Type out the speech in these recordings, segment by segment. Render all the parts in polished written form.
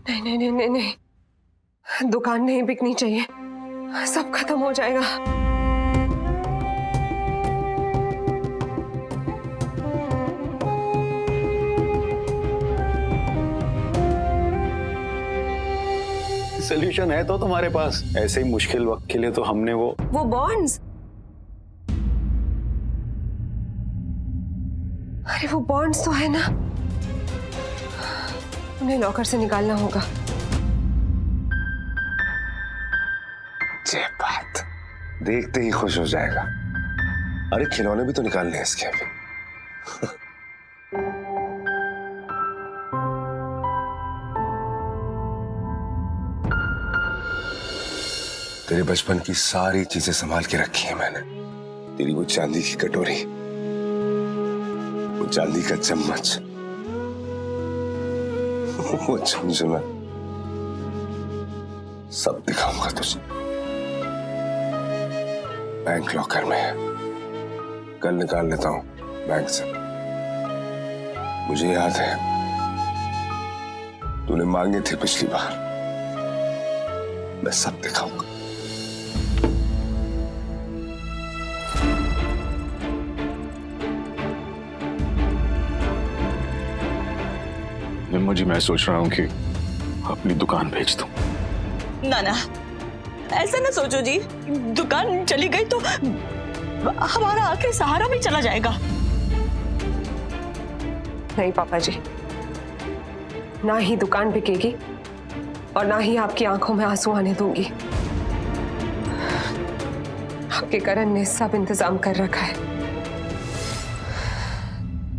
नहीं नहीं नहीं नहीं नहीं, दुकान नहीं बिकनी चाहिए, सब खत्म हो जाएगा। सोल्यूशन है तो तुम्हारे पास, ऐसे ही मुश्किल वक्त के लिए तो हमने वो बॉन्ड्स, अरे वो बॉन्ड्स तो है ना, उन्हें लॉकर से निकालना होगा। ये बात देखते ही खुश हो जाएगा। अरे खिलौने भी तो निकालने हैं इसके अभी। तेरे बचपन की सारी चीजें संभाल के रखी है मैंने। तेरी वो चांदी की कटोरी, वो चांदी का चम्मच, वो झुनझुना, सब दिखाऊंगा तुझे। बैंक लॉकर में है, कल निकाल लेता हूं बैंक से। मुझे याद है तूने मांगे थे पिछली बार, मैं सब दिखाऊंगा। निम्मो जी, मैं सोच रहा हूँ कि अपनी दुकान बेच दूं। ना ना, ऐसा ना सोचो जी, दुकान चली गई तो हमारा आखिरी सहारा भी चला जाएगा। नहीं पापा जी, ना ही दुकान बिकेगी और ना ही आपकी आंखों में आंसू आने दूंगी। आपके करण ने सब इंतजाम कर रखा है,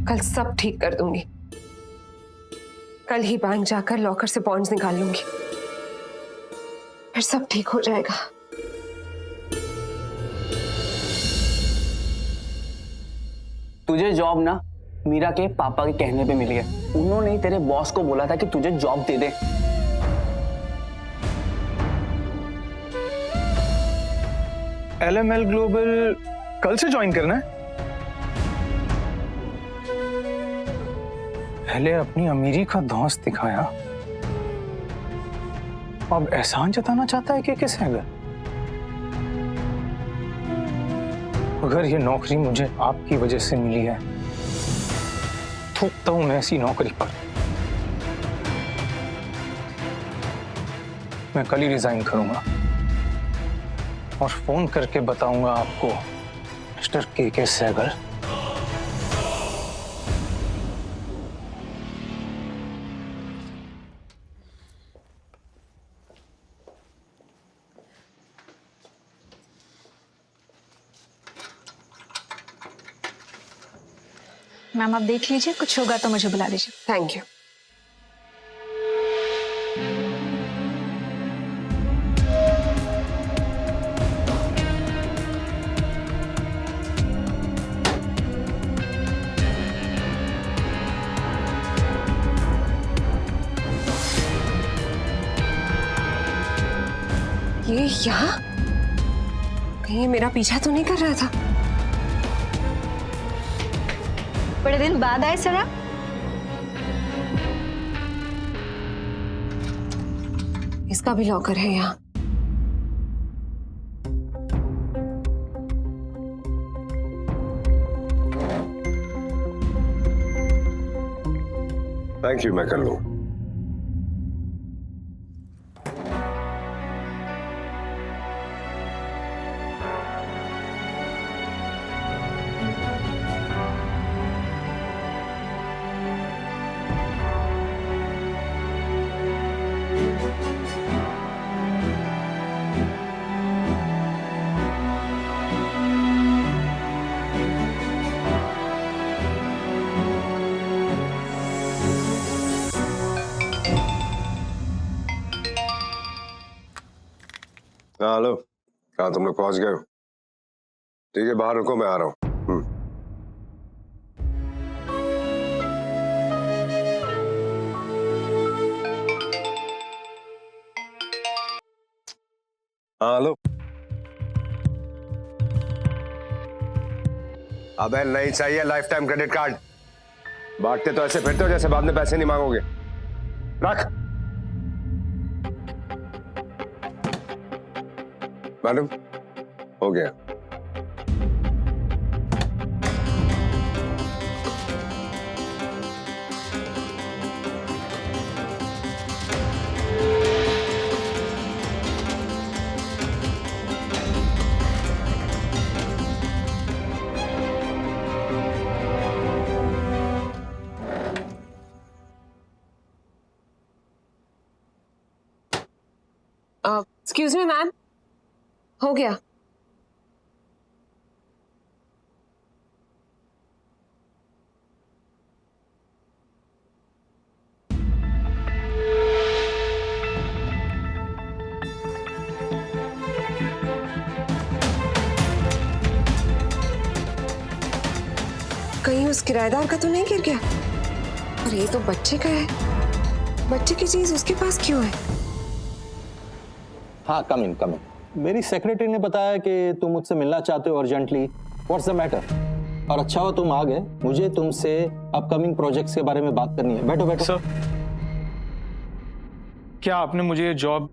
कल सब ठीक कर दूंगी। कल ही बैंक जाकर लॉकर से बॉन्ड्स निकाल लूंगी, फिर सब ठीक हो जाएगा। तुझे जॉब ना मीरा के पापा के कहने पे मिली है। उन्होंने ही तेरे बॉस को बोला था कि तुझे जॉब दे दे। LML ग्लोबल कल से ज्वाइन करना है? पहले अपनी अमीरी का धौंस दिखाया, अब एहसान जताना चाहता है कि किस है? अगर ये नौकरी मुझे आपकी वजह से मिली है, थूकता हूं मैं ऐसी नौकरी पर। मैं कल ही रिजाइन करूंगा और फोन करके बताऊंगा आपको, मिस्टर के सहगल। मैम आप देख लीजिए, कुछ होगा तो मुझे बुला दीजिए। Thank you. ये यहाँ कहीं ये मेरा पीछा तो नहीं कर रहा था? बड़े दिन बाद आए सर आप? इसका भी लॉकर है यहाँ। थैंक यू, मैं कर लूं। हाँ हेलो, कहाँ तुम लोग पहुंच गए हो? ठीक है, बाहर रुको, मैं आ रहा हूँ। हाँ हेलो। अबे नहीं चाहिए लाइफ टाइम क्रेडिट कार्ड। बांटते तो ऐसे फिरते हो जैसे बाद में पैसे नहीं मांगोगे। रख। मैडम हो गया। एक्सक्यूज मी मैम, हो गया। कहीं उस किराएदार का तो नहीं गिर गया? और ये तो बच्चे का है, बच्चे की चीज उसके पास क्यों है? हाँ, कम इन। मेरी सेक्रेटरी ने बताया कि तुम मुझसे मिलना चाहते हो अर्जेंटली। What's the matter? और अच्छा हो तुम आ गए, मुझे तुमसे अपकमिंग प्रोजेक्ट्स के बारे में बात करनी है। बैठो बैठो। सर, क्या आपने मुझे ये जॉब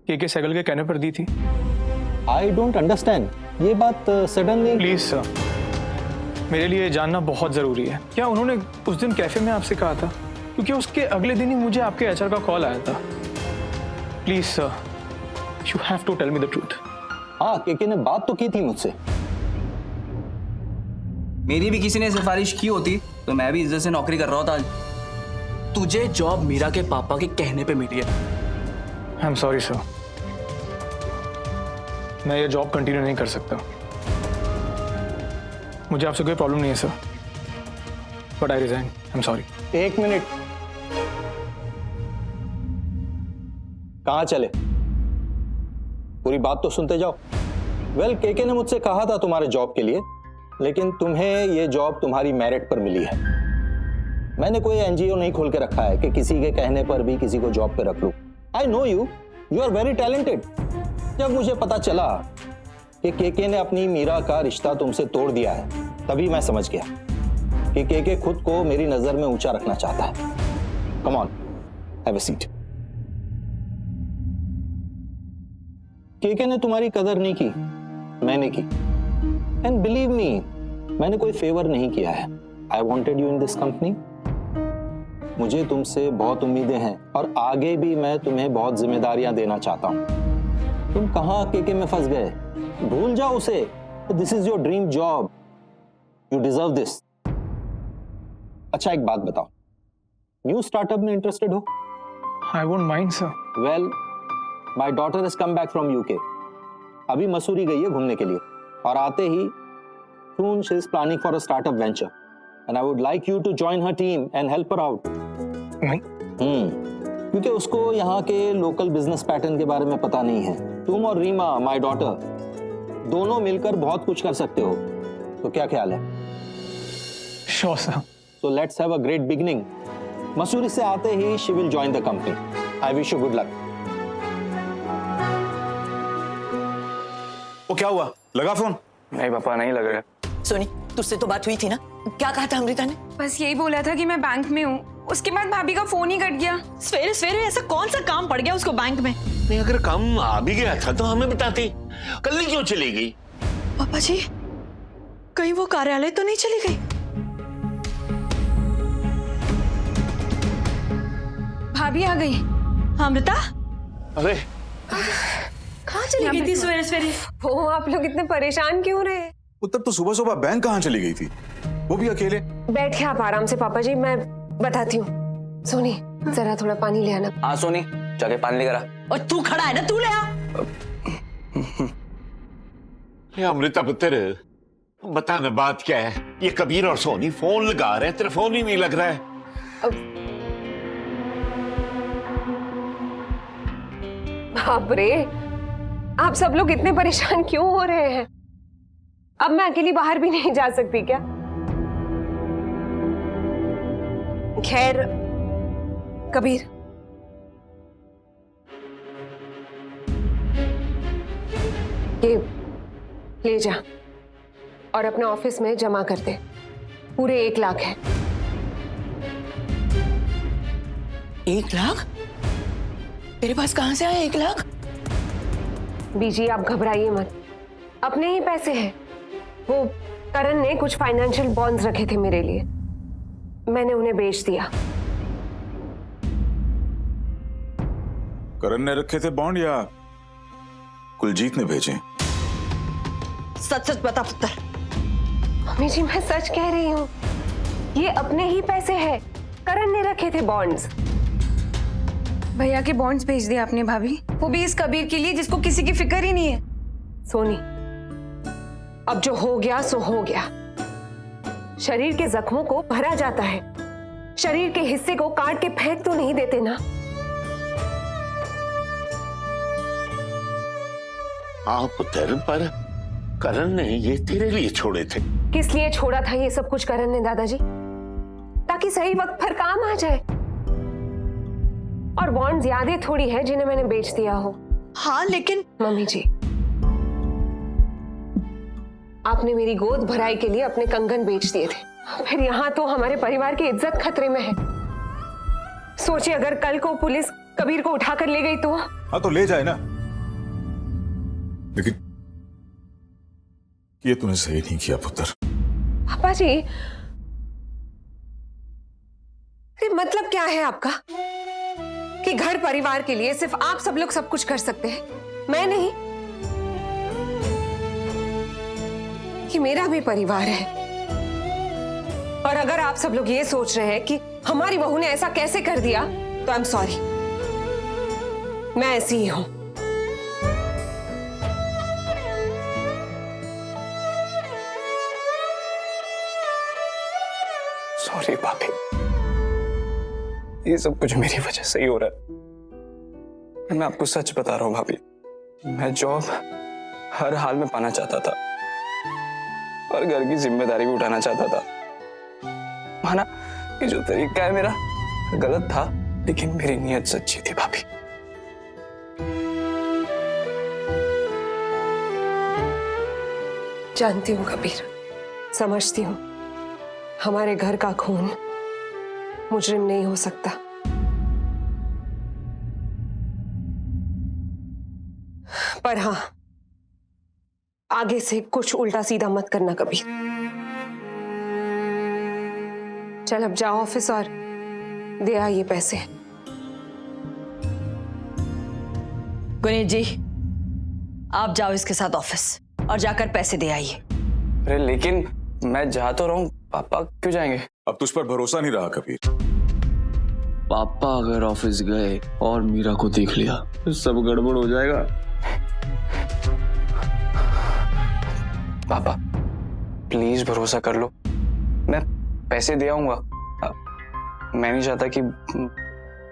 के सहगल के कहने पर दी थी? आई डोंट अंडरस्टैंड, ये बात सडनली। प्लीज सर, मेरे लिए ये जानना बहुत जरूरी है। क्या उन्होंने उस दिन कैफे में आपसे कहा था? क्योंकि उसके अगले दिन ही मुझे आपके एचआर का कॉल आया था। Please sir, you have to tell me the truth. हाँ, केके ने बात तो की थी मुझसे। मेरी भी किसी ने सिफारिश की होती तो मैं भी इज्जत से नौकरी कर रहा होता आज। तुझे जॉब मीरा के पापा के कहने पे मिली है। आई एम सॉरी सर, मैं ये जॉब कंटिन्यू नहीं कर सकता। मुझे आपसे कोई प्रॉब्लम नहीं है sir, but I resign. I am sorry. एक मिनट, कहाँ चले? पूरी बात तो सुनते जाओ। वेल, केके ने मुझसे कहा था तुम्हारे जॉब के लिए, लेकिन तुम्हें ये जॉब तुम्हारी मेरिट पर मिली है। मैंने कोई एनजीओ नहीं खोल के रखा है कि किसी के कहने पर भी किसी को जॉब पे रख लूं। I know you are very talented. जब मुझे पता चला कि केके ने अपनी मीरा का रिश्ता तुमसे तोड़ दिया है, तभी मैं समझ गया कि केके खुद को मेरी नजर में ऊंचा रखना चाहता है। Come on, have a seat. KK ने तुम्हारी कदर नहीं की, मैंने की। एंड बिलीव मी, मैंने कोई फेवर नहीं किया है। I wanted you in this company. मुझे तुमसे बहुत उम्मीदें हैं और आगे भी मैं तुम्हें बहुत जिम्मेदारियां देना चाहता हूं। तुम कहां केके में फंस गए? भूल जाओ उसे। This is your dream job, you deserve this. अच्छा, एक बात बताओ, न्यू स्टार्टअप में इंटरेस्टेड हो? I won't mind sir. Well, my daughter has come back from UK. अभी मसूरी गई है घूमने के लिए, और आते ही soon she is planning for a startup venture, and I would like you to join her team and help her out. नहीं, क्योंकि उसको यहाँ के लोकल बिजनेस पैटर्न के बारे में पता नहीं है। तुम और रीमा, माय डॉटर, दोनों मिलकर बहुत कुछ कर सकते हो। तो क्या ख्याल है? Sure sir. So let's have a great beginning. Mussoorie से आते ही she will join the company. I wish you good luck. वो क्या हुआ? लगा फोन? नहीं पापा, नहीं लग रहा। सोनी, तुझसे तो बात हुई थी ना? क्या कहा था अमृता ने? बस यही बोला था कि मैं बैंक में हूँ। उसके बाद भाभी का फोन ही कट गया। सवेरे सवेरे ऐसा कौन सा काम पड़ गया उसको बैंक में? नहीं, अगर काम आ भी गया था तो हमें बताती। कल ही क्यों चली गई? पापा जी, कहीं वो कार्यालय तो नहीं चली गई? भाभी आ गई। अमृता, अरे कहाँ चली गई थी सवेरे सवेरे? वो आप लोग इतने परेशान क्यों रहे? उत्तर तो सुबह सुबह बैंक कहाँ चली गई थी, वो भी अकेले? बैठिए आप आराम से पापा जी, मैं बताती हूँ। सोनी, जरा थोड़ा पानी ले आना। हाँ सोनी, जाके पानी लेकर आ। और तू खड़ा है ना, तू ले आ। ये अमृता पुत्र, बता ना बात क्या है? ये कबीर और सोनी फोन लगा रहे हैं, तेरा फोन ही नहीं लग रहा है। बाप रे, आप सब लोग इतने परेशान क्यों हो रहे हैं? अब मैं अकेली बाहर भी नहीं जा सकती क्या? खैर, कबीर, ये ले जा और अपने ऑफिस में जमा कर दे। पूरे 1 लाख है। 1 लाख? तेरे पास कहां से आया 1 लाख? बीजी आप घबराइए मत, अपने ही पैसे हैं। वो करण ने कुछ फाइनेंशियल बॉन्ड्स रखे थे मेरे लिए, मैंने उन्हें बेच दिया। करण ने रखे थे बॉन्ड या कुलजीत ने भेजे? सच सच बता पुत्र। मम्मी जी मैं सच कह रही हूँ, ये अपने ही पैसे हैं, करण ने रखे थे बॉन्ड्स। भैया के बॉन्ड्स भेज दिए आपने भाभी, वो भी इस कबीर के लिए जिसको किसी की फिक्र ही नहीं है। सोनी, अब जो हो गया सो हो गया। शरीर के जख्मों को भरा जाता है, शरीर के हिस्से को काट के फेंक तो नहीं देते ना। हाँ पुत्र, पर करण ने ये तेरे लिए छोड़े थे। किस लिए छोड़ा था ये सब कुछ करण ने दादाजी? ताकि सही वक्त पर काम आ जाए। और बॉन्ड्स यादें थोड़ी है जिन्हें मैंने बेच दिया हो। हाँ लेकिन मम्मी जी, आपने मेरी गोद भराई के लिए अपने कंगन बेच दिए थे, फिर यहाँ तो हमारे परिवार की इज्जत खतरे में है। सोचिए अगर कल को पुलिस कबीर को उठाकर ले गई तो? हाँ तो ले जाए ना, लेकिन ये तूने सही नहीं किया पुत्र। पापा जी, मतलब क्या है आपका कि घर परिवार के लिए सिर्फ आप सब लोग सब कुछ कर सकते हैं, मैं नहीं? कि मेरा भी परिवार है, और अगर आप सब लोग ये सोच रहे हैं कि हमारी बहू ने ऐसा कैसे कर दिया, तो आई एम सॉरी, मैं ऐसी ही हूं। सॉरी भाभी, ये सब कुछ मेरी वजह से ही हो रहा है। मैं आपको सच बता रहा हूँ भाभी, मैं जॉब हर हाल में पाना चाहता था और घर की जिम्मेदारी भी उठाना चाहता था। माना कि जो तरीका है मेरा गलत था, लेकिन मेरी नीयत सच्ची थी भाभी। जानती हूँ कबीर, समझती हूँ, हमारे घर का खून मुजरिम नहीं हो सकता, पर हाँ, आगे से कुछ उल्टा सीधा मत करना कबीर। चल अब जाओ ऑफिस और दे आइए पैसे। गुनीत जी, आप जाओ इसके साथ ऑफिस और जाकर पैसे दे आइए। अरे लेकिन मैं जा तो रहा हूँ, पापा क्यों जाएंगे? अब तुझ पर भरोसा नहीं रहा कबीर। पापा अगर ऑफिस गए और मीरा को देख लिया तो सब गड़बड़ हो जाएगा। पापा प्लीज भरोसा कर लो, मैं पैसे दे आऊंगा। मैं नहीं चाहता कि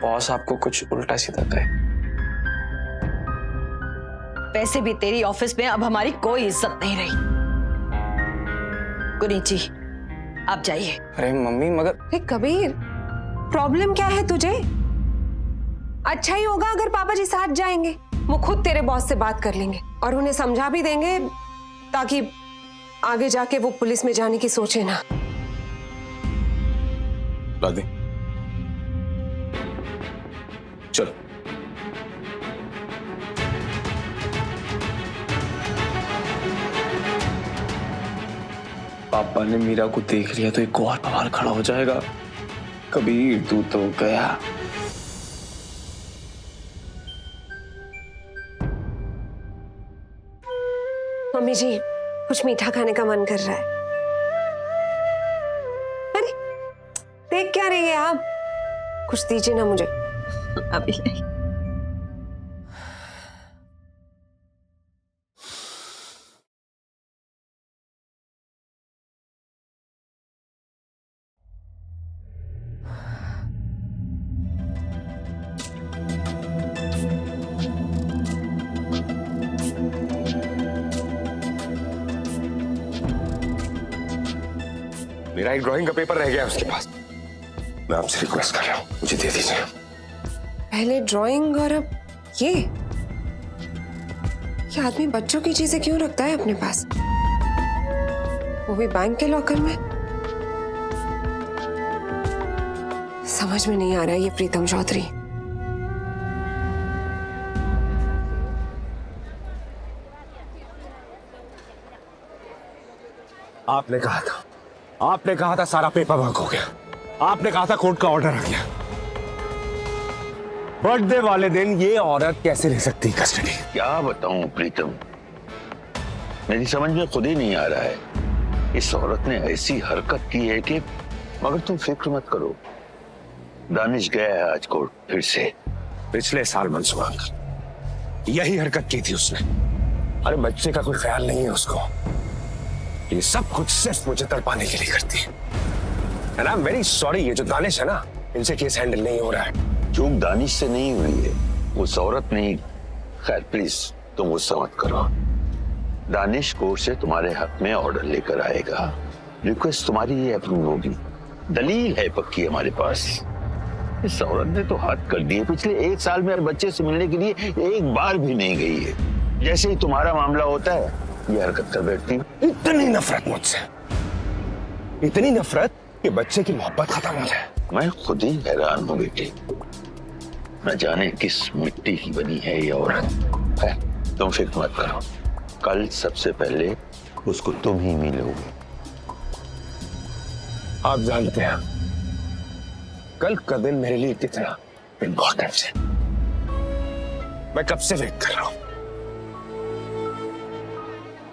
बॉस आपको कुछ उल्टा सीधा कहे। पैसे भी तेरी ऑफिस में अब हमारी कोई इज्जत नहीं रही। गुनीत जी, आप जाइए। अरे मम्मी मगर। अरे कबीर, प्रॉब्लम क्या है तुझे? अच्छा ही होगा अगर पापा जी साथ जाएंगे, वो खुद तेरे बॉस से बात कर लेंगे और उन्हें समझा भी देंगे, ताकि आगे जाके वो पुलिस में जाने की सोचे ना। ला दे, चल। पापा ने मीरा को देख लिया तो एक और बवाल खड़ा हो जाएगा। कबीर तू तो गया। मम्मी जी, कुछ मीठा खाने का मन कर रहा है। अरे देख क्या रही है आप, कुछ दीजिए ना मुझे। अभी नहीं। मेरा एक ड्राइंग का पेपर रह गया उसके पास, मैं आपसे रिक्वेस्ट कर रहा हूँ, मुझे दे दीजिए। पहले ड्राइंग और अब ये आदमी बच्चों की चीजें क्यों रखता है अपने पास, वो भी बैंक के लॉकर में? समझ में नहीं आ रहा है ये प्रीतम चौधरी। आपने कहा था सारा पेपर वर्क हो गया, आपने कहा था कोर्ट का ऑर्डर आ गया। बर्थडे वाले दिन ये औरत कैसे ले सकती कस्टडी? क्या बताऊं प्रीतम, मेरी समझ में खुद ही नहीं आ रहा है। इस औरत ने ऐसी हरकत की है कि, मगर तुम फिक्र मत करो, दानिश गया है आज कोर्ट फिर से। पिछले साल मंसूर यही हरकत की थी उसने। अरे बच्चे का कोई ख्याल नहीं है उसको। ये सब कुछ सिर्फ मुझे तड़पाने के लिए करती है। And I'm very sorry, ये जो दानिश है ना, इनसे केस हैंडल नहीं हो रहा है। चूक दानिश से नहीं हुई है, उस औरत ने। खैर प्लीज तुम गुस्सा मत करो। दानिश कोर्ट से तुम्हारे हक में ऑर्डर लेकर आएगा। रिक्वेस्ट तुम्हारी ये अप्रूव होगी। दलील है पक्की हमारे पास। इस औरत ने तो हाथ कर दिए। पिछले 1 साल में बच्चे से मिलने के लिए एक बार भी नहीं गई है। जैसे ही तुम्हारा मामला होता है ये हरकत कर बैठती। इतनी नफरत मुझसे, इतनी नफरत कि बच्चे की मोहब्बत खत्म हो जाए। मैं खुद ही हैरान हूँ बेटी, न जाने किस मिट्टी की बनी है ये औरत। है, तुम फिक्र मत करो, कल सबसे पहले उसको तुम ही मिलोगे। आप जानते हैं कल का दिन मेरे लिए कितना इम्पोर्टेंट है। मैं कब से वेट कर रहा हूं।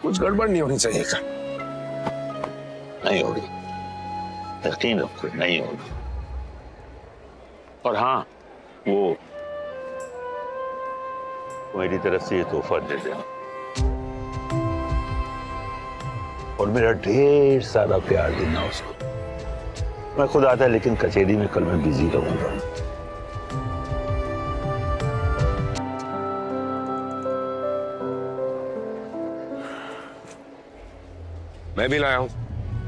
कुछ गड़बड़ नहीं होनी चाहिए कल। नहीं होगी, यकीन रखो नहीं होगी। और हाँ, वो मेरी तरफ से ये तोहफा दे देना और मेरा ढेर सारा प्यार देना उसको। मैं खुद आता लेकिन कचहरी में कल मैं बिजी रहूंगा। मैं भी लाया हूं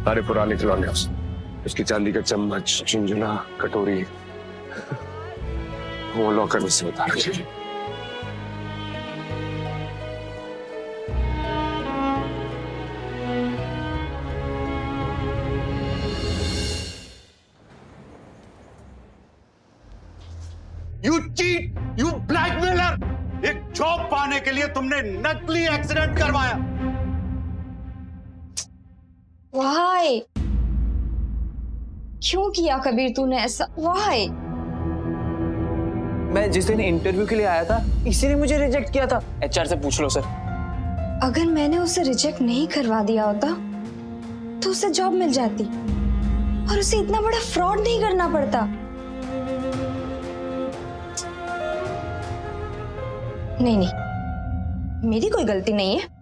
सारे पुराने खिलौने उसकी चांदी का चम्मच, झुंझुना, कटोरी, वो लॉकर में से उतार के। You cheat, you blackmailer! एक जॉब पाने के लिए तुमने नकली एक्सीडेंट करवाया। वाई क्यों किया कबीर तूने ऐसा? वाई? मैं जिस दिन इंटरव्यू के लिए आया था इसी ने मुझे रिजेक्ट किया था। एचआर से पूछ लो सर। अगर मैंने उसे रिजेक्ट नहीं करवा दिया होता तो उसे जॉब मिल जाती और उसे इतना बड़ा फ्रॉड नहीं करना पड़ता। नहीं नहीं, मेरी कोई गलती नहीं है।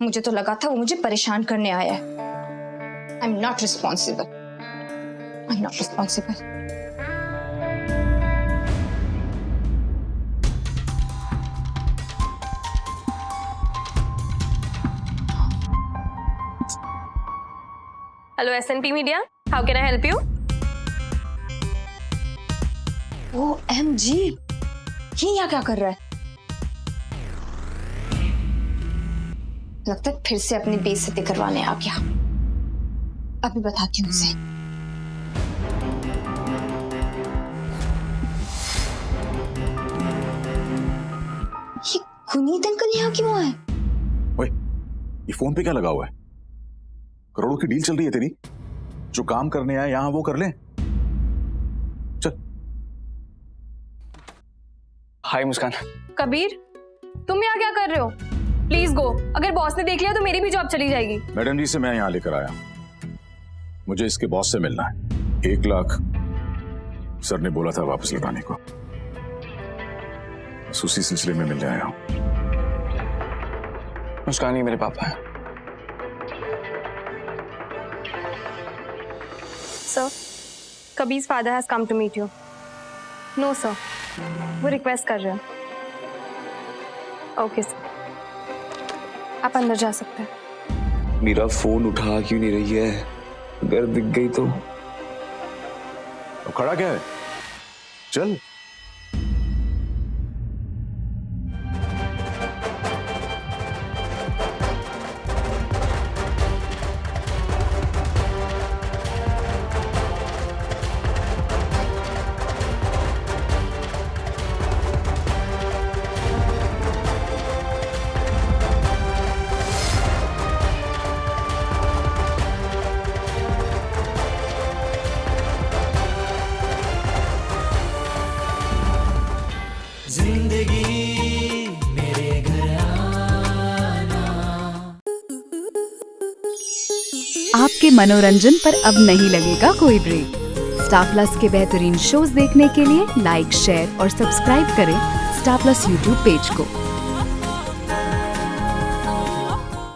मुझे तो लगा था वो मुझे परेशान करने आया है। I am not responsible. I am not responsible. Hello SNP media, how can I help you? OMG, ये यहाँ क्या कर रहा है? लगता है फिर से अपनी बेइज्जती करवाने आ गया। अभी बताती हूँ उसे। ये गुनीत अंकल यहाँ क्यों आए? ओए, ये फोन पे क्या लगा हुआ है? करोड़ों की डील चल रही है तेरी। जो काम करने आए यहां वो कर ले। चल। हाय मुस्कान। कबीर, तुम यहाँ क्या कर रहे हो? Please go. अगर बॉस ने देख लिया तो मेरी भी जॉब चली जाएगी। मैडम जी से मैं यहां लेकर आया, मुझे इसके बॉस से मिलना है। 1 लाख सर ने बोला था वापस लौटाने को, बस उसी सिलसिले में मिलने आया हूं। मुस्कान ही मेरे पापा हैं। सर, कबीर's father has come to meet you. No sir, वो रिक्वेस्ट कर रहे हैं। ओके सर, आप अंदर जा सकते हैं। मेरा फोन उठा क्यों नहीं रही है? अगर दिख गई तो? अब खड़ा क्या है? चल। आपके मनोरंजन पर अब नहीं लगेगा कोई ब्रेक। स्टार प्लस के बेहतरीन शोज देखने के लिए लाइक, शेयर और सब्सक्राइब करें स्टार प्लस यूट्यूब पेज को।